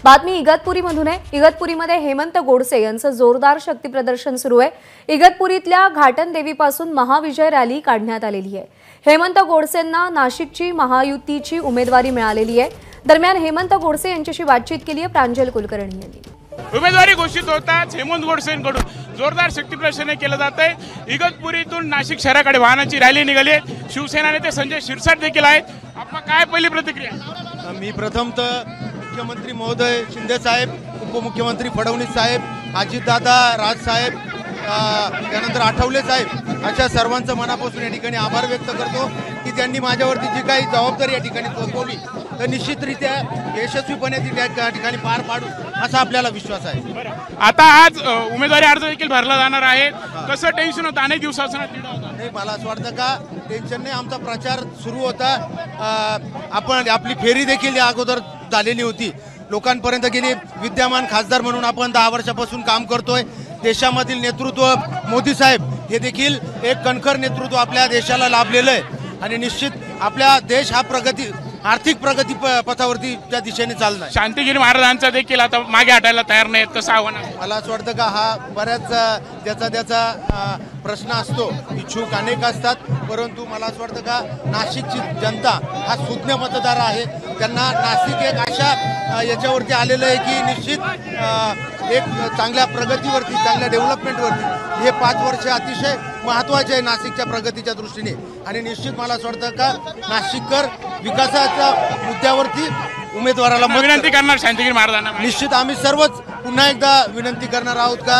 बातमी इगतपुरीमधून आहे। इगतपुरीमध्ये हेमंत गोडसे यांचं जोरदार शक्ती प्रदर्शन सुरू आहे। इगतपुरीतल्या घाटन देवीपासून महाविजय रॅली काढण्यात आलेली आहे। हेमंत गोडसेंना नाशिकची महायुतीची उमेदवारी मिळालेली आहे। दरम्यान हेमंत गोडसे यांच्याशी बातचीत केली आहे प्रांजल कुलकर्णी यांनी। उमेदवारी घोषित होताच हेमंत गोडसेंकडून जोरदार शक्ती प्रदर्शन केलं जात आहे। इगतपुरीतून नाशिक शहराकडे वाहनाची रॅली निघाली आहे। शिवसेना नेते संजय शिरसाट देखील आहेत। आपण काय पहिली प्रतिक्रिया? मी प्रथमतः मुख्यमंत्री महोदय शिंदे साहेब, उपमुख्यमंत्री फडणवीस साहेब, अजितदादा, राज साहेब, त्यानंतर आठवले साहेब अशा सर्वांचं मनापासून या ठिकाणी आभार व्यक्त करतो की त्यांनी माझ्यावरती जी काही जबाबदारी या ठिकाणी सोपवली तर निश्चितरित्या यशस्वीपणे ती त्या ठिकाणी पार पाडू असा आपल्याला विश्वास आहे। आता आज उमेदवारी अर्ज देखील भरला जाणार आहे। कसं टेन्शन होतं? अनेक दिवसापासून नाही, मला असं वाटतं का टेन्शन नाही। आमचा प्रचार सुरू होता, आपण आपली फेरी देखील या अगोदर झालेली होती, लोकांपर्यंत गेली। विद्यमान खासदार म्हणून आपण 10 वर्षापासून काम करतोय। देशामधील नेतृत्व मोदी साहेब हे देखील एक कणखर नेतृत्व आपल्या देशाला लाभलेलं आहे आणि निश्चित आपला देश हा आर्थिक प्रगती पथावरती त्या दिशेने चालणार। शांतिगिरी महाराजांचा देखील आता मागे हटायला तयार नाहीत, कसं आव्हान? मला असं वाटतं का हा बऱ्याच त्याचा प्रश्न असतो, इच्छुक अनेक असतात, परंतु मला असं वाटतं का नाशिकची जनता हा सुज्ञ मतदार आहे। त्यांना नाशिक एक अशा याच्यावरती आलेलं आहे की निश्चित एक चांगल्या प्रगतीवरती, चांगल्या डेव्हलपमेंटवरती हे 5 वर्ष अतिशय महत्त्वाचे आहे नाशिकच्या प्रगतीच्या दृष्टीने आणि निश्चित मला असं वाटतं का नाशिककर विकासाच्या मुद्द्यावरती उमेदवाराला विनंती करणार शांतिगिरी महाराजांना। निश्चित आम्ही सर्वच पुन्हा एकदा विनंती करणार आहोत का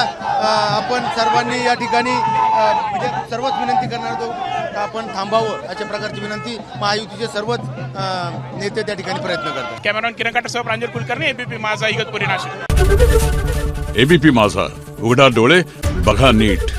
आपण सर्वांनी या ठिकाणी म्हणजे सर्वच विनंती करणार आहोत का आपण थांबावं अशा प्रकारची विनंती महायुतीचे सर्वच नेते त्या ठिकाणी प्रयत्न करतात। कॅमेरामॅन किरण काटसह प्रांजल कुलकर्णी, एबीपी माझा, इगतपुरी, नाशिक। एबीपी माझा, उघडा डोळे बघा नीट।